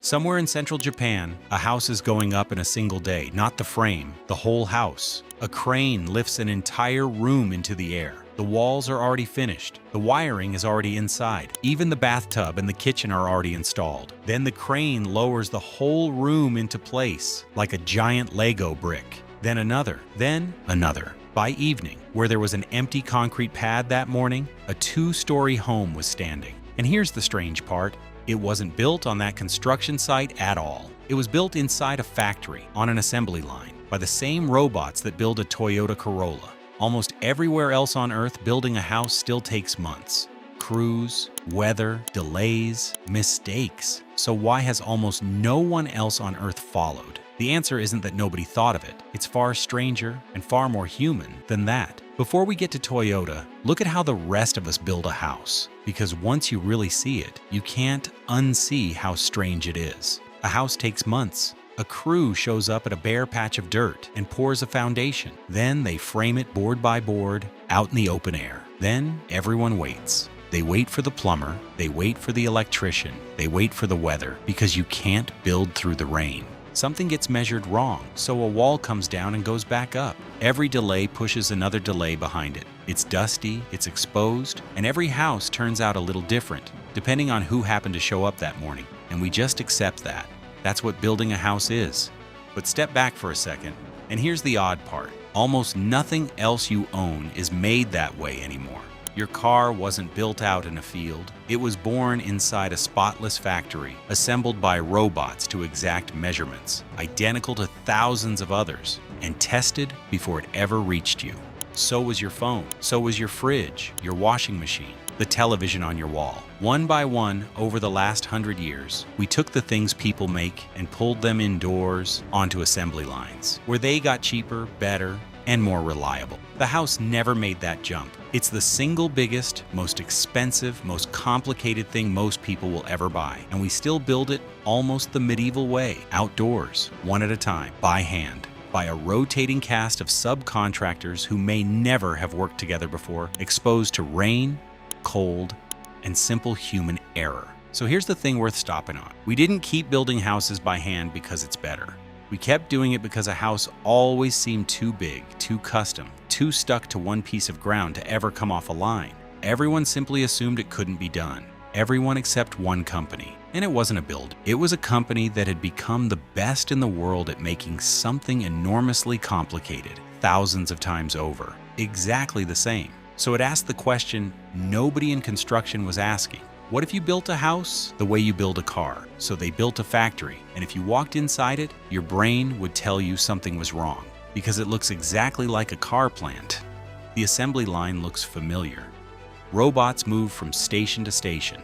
Somewhere in central Japan, a house is going up in a single day, not the frame, the whole house. A crane lifts an entire room into the air. The walls are already finished. The wiring is already inside. Even the bathtub and the kitchen are already installed. Then the crane lowers the whole room into place like a giant Lego brick. Then another. Then another. By evening, where there was an empty concrete pad that morning, a 2-story home was standing. And here's the strange part. It wasn't built on that construction site at all. It was built inside a factory on an assembly line by the same robots that build a Toyota Corolla. Almost everywhere else on Earth, building a house still takes months. Crews, weather, delays, mistakes. So why has almost no one else on Earth followed? The answer isn't that nobody thought of it. It's far stranger and far more human than that. Before we get to Toyota, look at how the rest of us build a house. Because once you really see it, you can't unsee how strange it is. A house takes months. A crew shows up at a bare patch of dirt and pours a foundation. Then they frame it board by board out in the open air. Then everyone waits. They wait for the plumber, they wait for the electrician, they wait for the weather, because you can't build through the rain. Something gets measured wrong, so a wall comes down and goes back up. Every delay pushes another delay behind it. It's dusty, it's exposed, and every house turns out a little different, depending on who happened to show up that morning. And we just accept that. That's what building a house is. But step back for a second, and here's the odd part. Almost nothing else you own is made that way anymore. Your car wasn't built out in a field. It was born inside a spotless factory, assembled by robots to exact measurements, identical to thousands of others, and tested before it ever reached you. So was your phone, so was your fridge, your washing machine, the television on your wall. One by one, over the last 100 years, we took the things people make and pulled them indoors onto assembly lines, where they got cheaper, better, and more reliable. The house never made that jump. It's the single biggest, most expensive, most complicated thing most people will ever buy. And we still build it almost the medieval way, outdoors, one at a time, by hand, by a rotating cast of subcontractors who may never have worked together before, exposed to rain, cold, and simple human error. So here's the thing worth stopping on. We didn't keep building houses by hand because it's better. We kept doing it because a house always seemed too big, too custom, too stuck to one piece of ground to ever come off a line. Everyone simply assumed it couldn't be done. Everyone except one company. And it wasn't a build. It was a company that had become the best in the world at making something enormously complicated, thousands of times over. Exactly the same. So it asked the question nobody in construction was asking. What if you built a house the way you build a car? So they built a factory, and if you walked inside it, your brain would tell you something was wrong, because it looks exactly like a car plant. The assembly line looks familiar. Robots move from station to station.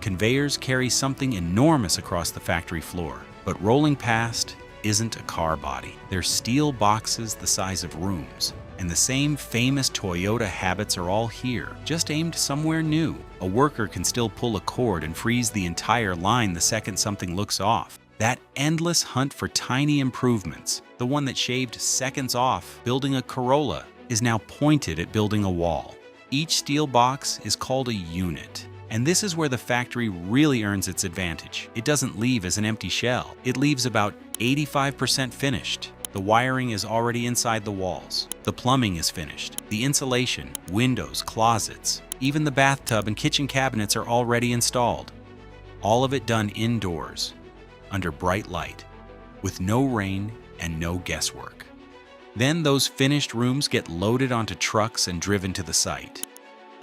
Conveyors carry something enormous across the factory floor, but rolling past isn't a car body. They're steel boxes the size of rooms. And the same famous Toyota habits are all here, just aimed somewhere new. A worker can still pull a cord and freeze the entire line the second something looks off. That endless hunt for tiny improvements, the one that shaved seconds off building a Corolla, is now pointed at building a wall. Each steel box is called a unit. And this is where the factory really earns its advantage. It doesn't leave as an empty shell. It leaves about 85% finished. The wiring is already inside the walls. The plumbing is finished. The insulation, windows, closets, even the bathtub and kitchen cabinets are already installed. All of it done indoors, under bright light, with no rain and no guesswork. Then those finished rooms get loaded onto trucks and driven to the site.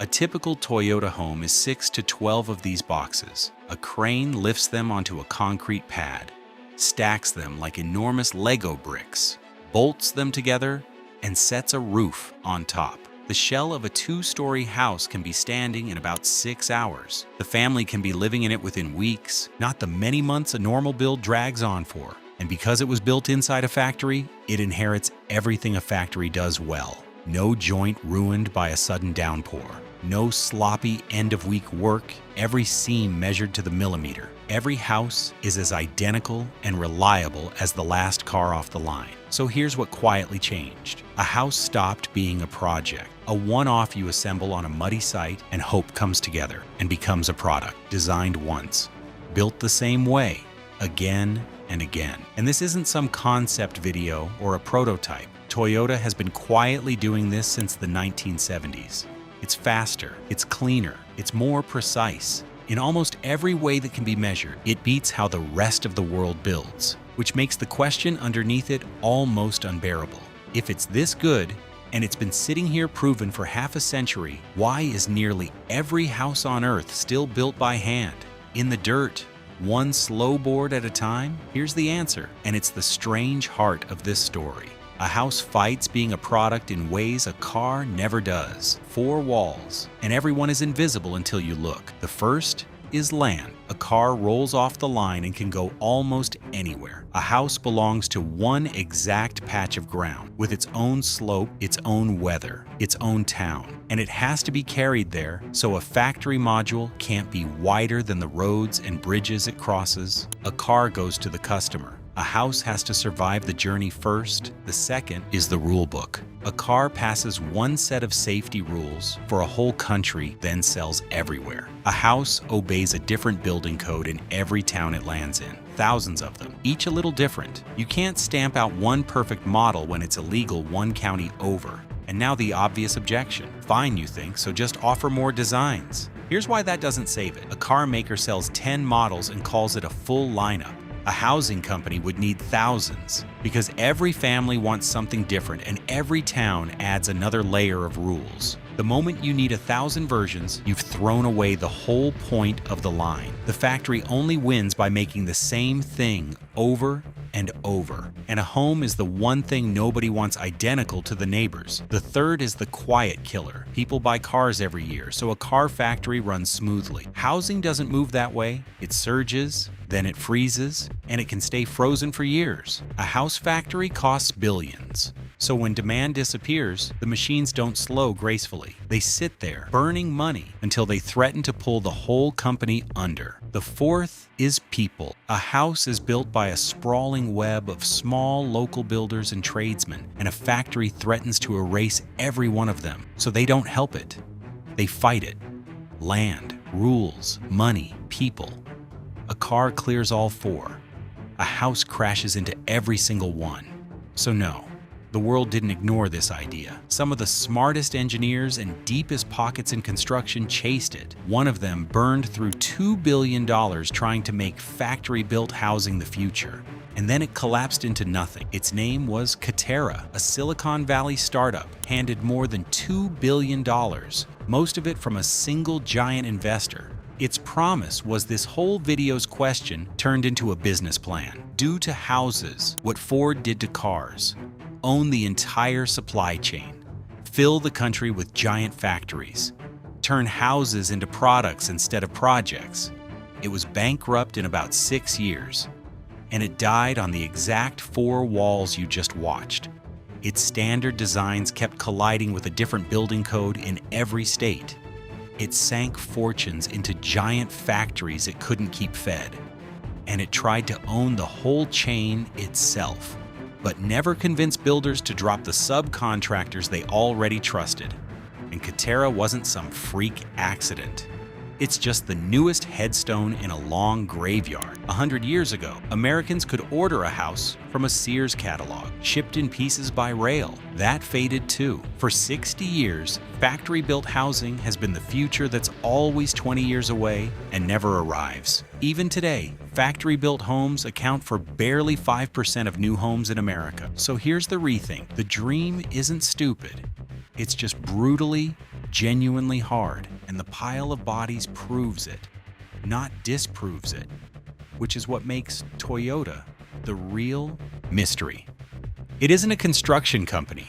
A typical Toyota home is 6 to 12 of these boxes. A crane lifts them onto a concrete pad, stacks them like enormous Lego bricks, bolts them together, and sets a roof on top. The shell of a 2-story house can be standing in about 6 hours. The family can be living in it within weeks, not the many months a normal build drags on for. And because it was built inside a factory, it inherits everything a factory does well. No joint ruined by a sudden downpour. No sloppy end-of-week work, every seam measured to the millimeter. Every house is as identical and reliable as the last car off the line. So here's what quietly changed. A house stopped being a project, a one-off you assemble on a muddy site and hope comes together and becomes a product, designed once, built the same way, again and again. And this isn't some concept video or a prototype. Toyota has been quietly doing this since the 1970s. It's faster, it's cleaner, it's more precise. In almost every way that can be measured, it beats how the rest of the world builds, which makes the question underneath it almost unbearable. If it's this good, and it's been sitting here proven for half a century, why is nearly every house on Earth still built by hand, in the dirt, one slow board at a time? Here's the answer, and it's the strange heart of this story. A house fights being a product in ways a car never does. 4 walls, and everyone is invisible until you look. The first is land. A car rolls off the line and can go almost anywhere. A house belongs to one exact patch of ground, with its own slope, its own weather, its own town. And it has to be carried there, so a factory module can't be wider than the roads and bridges it crosses. A car goes to the customer. A house has to survive the journey first. The second is the rule book. A car passes one set of safety rules for a whole country, then sells everywhere. A house obeys a different building code in every town it lands in. Thousands of them, each a little different. You can't stamp out one perfect model when it's illegal one county over. And now the obvious objection. Fine, you think, so just offer more designs. Here's why that doesn't save it. A car maker sells 10 models and calls it a full lineup. A housing company would need thousands, because every family wants something different and every town adds another layer of rules. The moment you need 1,000 versions, you've thrown away the whole point of the line. The factory only wins by making the same thing over and over. And a home is the one thing nobody wants identical to the neighbors. The third is the quiet killer. People buy cars every year, so a car factory runs smoothly. Housing doesn't move that way. It surges, then it freezes, and it can stay frozen for years. A house factory costs billions. So when demand disappears, the machines don't slow gracefully. They sit there, burning money, until they threaten to pull the whole company under. The fourth is people. A house is built by a sprawling web of small local builders and tradesmen, and a factory threatens to erase every one of them, so they don't help it. They fight it. Land, rules, money, people. A car clears all 4. A house crashes into every single one. So no, the world didn't ignore this idea. Some of the smartest engineers and deepest pockets in construction chased it. One of them burned through $2 billion trying to make factory-built housing the future. And then it collapsed into nothing. Its name was Katerra, a Silicon Valley startup, handed more than $2 billion, most of it from a single giant investor. Its promise was this whole video's question turned into a business plan. Do to houses what Ford did to cars. Own the entire supply chain. Fill the country with giant factories. Turn houses into products instead of projects. It was bankrupt in about 6 years. And it died on the exact 4 walls you just watched. Its standard designs kept colliding with a different building code in every state. It sank fortunes into giant factories it couldn't keep fed. And it tried to own the whole chain itself, but never convinced builders to drop the subcontractors they already trusted. And Katerra wasn't some freak accident. It's just the newest headstone in a long graveyard. 100 years ago, Americans could order a house from a Sears catalog, shipped in pieces by rail. That faded too. For 60 years, factory-built housing has been the future that's always 20 years away and never arrives. Even today, factory-built homes account for barely 5% of new homes in America. So here's the rethink. The dream isn't stupid. It's just brutally, genuinely hard, and the pile of bodies proves it, not disproves it, which is what makes Toyota the real mystery. It isn't a construction company.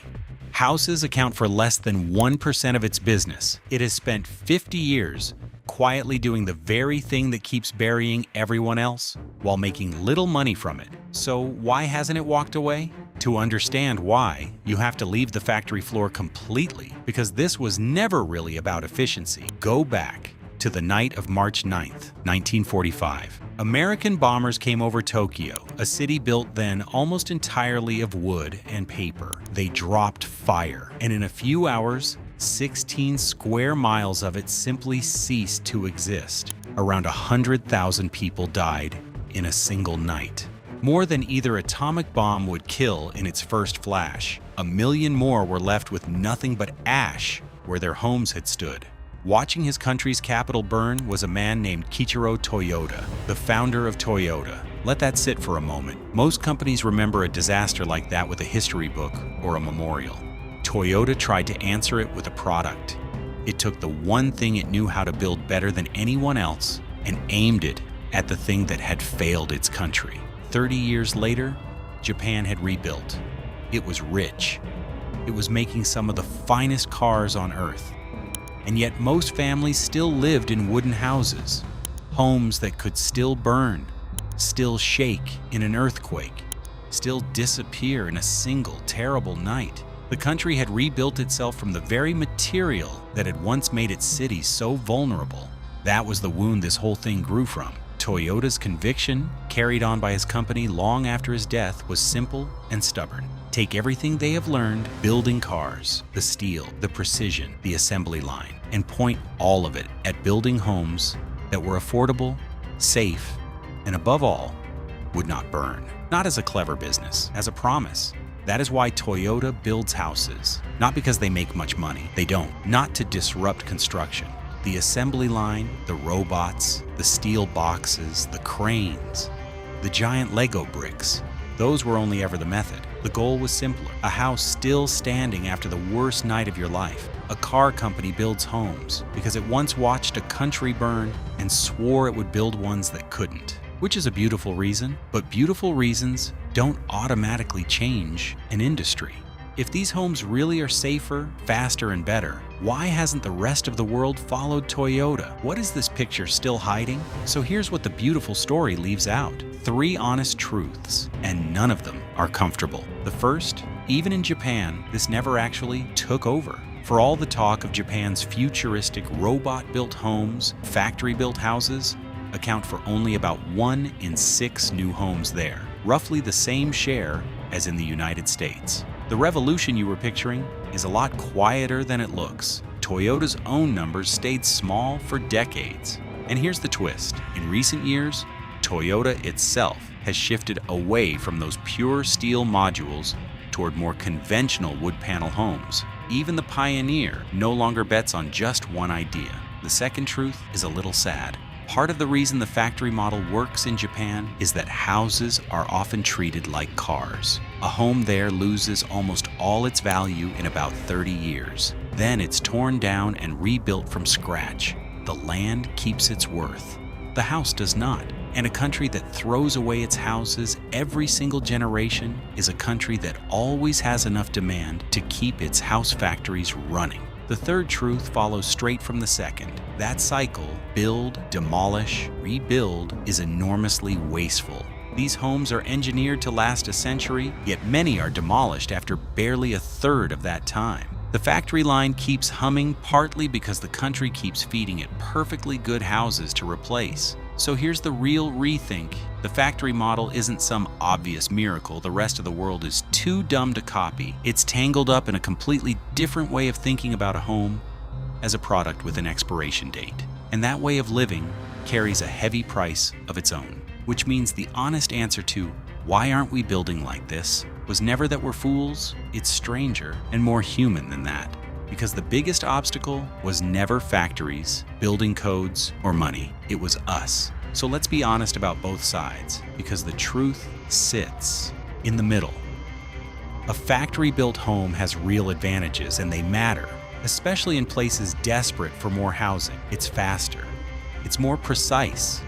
Houses account for less than 1% of its business. It has spent 50 years quietly doing the very thing that keeps burying everyone else while making little money from it. So why hasn't it walked away? To understand why, you have to leave the factory floor completely, because this was never really about efficiency. Go back to the night of March 9th, 1945. American bombers came over Tokyo, a city built then almost entirely of wood and paper. They dropped fire, and in a few hours, 16 square miles of it simply ceased to exist. Around 100,000 people died in a single night. More than either atomic bomb would kill in its first flash. 1 million more were left with nothing but ash where their homes had stood. Watching his country's capital burn was a man named Kiichiro Toyota, the founder of Toyota. Let that sit for a moment. Most companies remember a disaster like that with a history book or a memorial. Toyota tried to answer it with a product. It took the one thing it knew how to build better than anyone else and aimed it at the thing that had failed its country. 30 years later, Japan had rebuilt. It was rich. It was making some of the finest cars on earth. And yet most families still lived in wooden houses, homes that could still burn, still shake in an earthquake, still disappear in a single terrible night. The country had rebuilt itself from the very material that had once made its cities so vulnerable. That was the wound this whole thing grew from. Toyota's conviction, carried on by his company long after his death, was simple and stubborn. Take everything they have learned building cars, the steel, the precision, the assembly line, and point all of it at building homes that were affordable, safe, and above all, would not burn. Not as a clever business, as a promise. That is why Toyota builds houses. Not because they make much money. They don't. Not to disrupt construction. The assembly line, the robots, the steel boxes, the cranes, the giant Lego bricks, those were only ever the method. The goal was simpler. A house still standing after the worst night of your life. A car company builds homes because it once watched a country burn and swore it would build ones that couldn't. Which is a beautiful reason, but beautiful reasons don't automatically change an industry. If these homes really are safer, faster, and better, why hasn't the rest of the world followed Toyota? What is this picture still hiding? So here's what the beautiful story leaves out. 3 honest truths, and none of them are comfortable. The first, even in Japan, this never actually took over. For all the talk of Japan's futuristic robot-built homes, factory-built houses account for only about 1 in 6 new homes there, roughly the same share as in the United States. The revolution you were picturing is a lot quieter than it looks. Toyota's own numbers stayed small for decades. And here's the twist. In recent years, Toyota itself has shifted away from those pure steel modules toward more conventional wood panel homes. Even the pioneer no longer bets on just one idea. The second truth is a little sad. Part of the reason the factory model works in Japan is that houses are often treated like cars. A home there loses almost all its value in about 30 years. Then it's torn down and rebuilt from scratch. The land keeps its worth. The house does not. And a country that throws away its houses every single generation is a country that always has enough demand to keep its house factories running. The third truth follows straight from the second. That cycle, build, demolish, rebuild, is enormously wasteful. These homes are engineered to last a century, yet many are demolished after barely a third of that time. The factory line keeps humming partly because the country keeps feeding it perfectly good houses to replace. So here's the real rethink. The factory model isn't some obvious miracle the rest of the world is too dumb to copy. It's tangled up in a completely different way of thinking about a home as a product with an expiration date. And that way of living carries a heavy price of its own. Which means the honest answer to why aren't we building like this was never that we're fools. It's stranger and more human than that. Because the biggest obstacle was never factories, building codes, or money. It was us. So let's be honest about both sides, because the truth sits in the middle. A factory-built home has real advantages, and they matter, especially in places desperate for more housing. It's faster. It's more precise.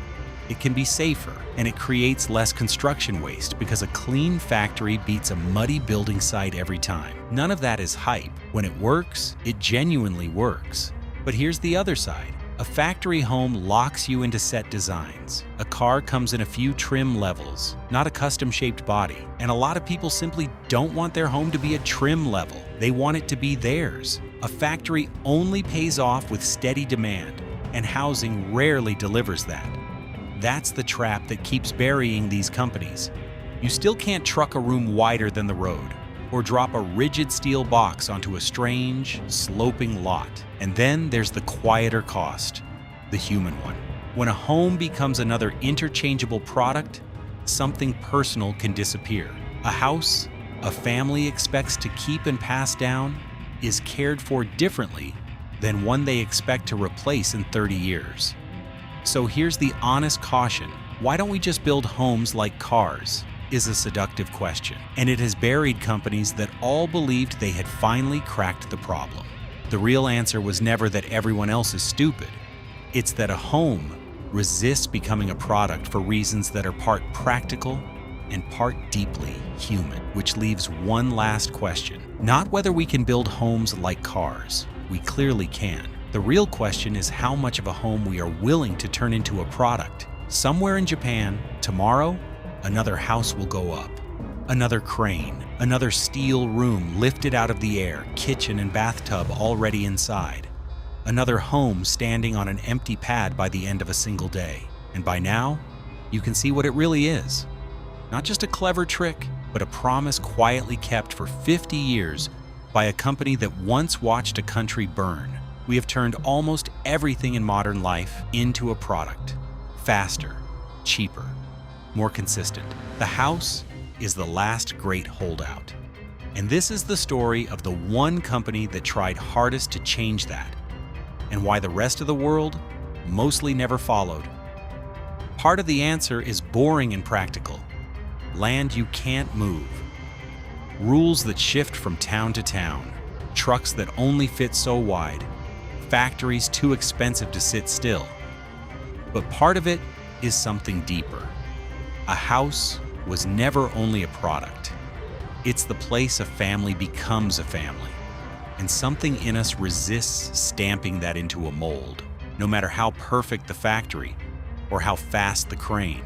It can be safer, and it creates less construction waste because a clean factory beats a muddy building site every time. None of that is hype. When it works, it genuinely works. But here's the other side. A factory home locks you into set designs. A car comes in a few trim levels, not a custom-shaped body. And a lot of people simply don't want their home to be a trim level. They want it to be theirs. A factory only pays off with steady demand, and housing rarely delivers that. That's the trap that keeps burying these companies. You still can't truck a room wider than the road, or drop a rigid steel box onto a strange, sloping lot. And then there's the quieter cost, the human one. When a home becomes another interchangeable product, something personal can disappear. A house a family expects to keep and pass down is cared for differently than one they expect to replace in 30 years. So here's the honest caution. Why don't we just build homes like cars? Is a seductive question, and it has buried companies that all believed they had finally cracked the problem. The real answer was never that everyone else is stupid. It's that a home resists becoming a product for reasons that are part practical and part deeply human, which leaves one last question. Not whether we can build homes like cars. We clearly can. The real question is how much of a home we are willing to turn into a product. Somewhere in Japan, tomorrow, another house will go up. Another crane, another steel room lifted out of the air, kitchen and bathtub already inside. Another home standing on an empty pad by the end of a single day. And by now, you can see what it really is. Not just a clever trick, but a promise quietly kept for 50 years by a company that once watched a country burn. We have turned almost everything in modern life into a product. Faster, cheaper, more consistent. The house is the last great holdout. And this is the story of the one company that tried hardest to change that, and why the rest of the world mostly never followed. Part of the answer is boring and practical. Land you can't move. Rules that shift from town to town. Trucks that only fit so wide. Factories too expensive to sit still. But part of it is something deeper. A house was never only a product. It's the place a family becomes a family. And something in us resists stamping that into a mold, no matter how perfect the factory or how fast the crane.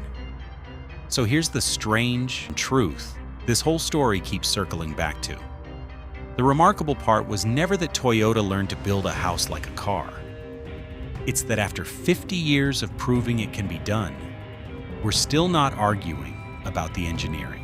So here's the strange truth this whole story keeps circling back to. The remarkable part was never that Toyota learned to build a house like a car. It's that after 50 years of proving it can be done, we're still not arguing about the engineering.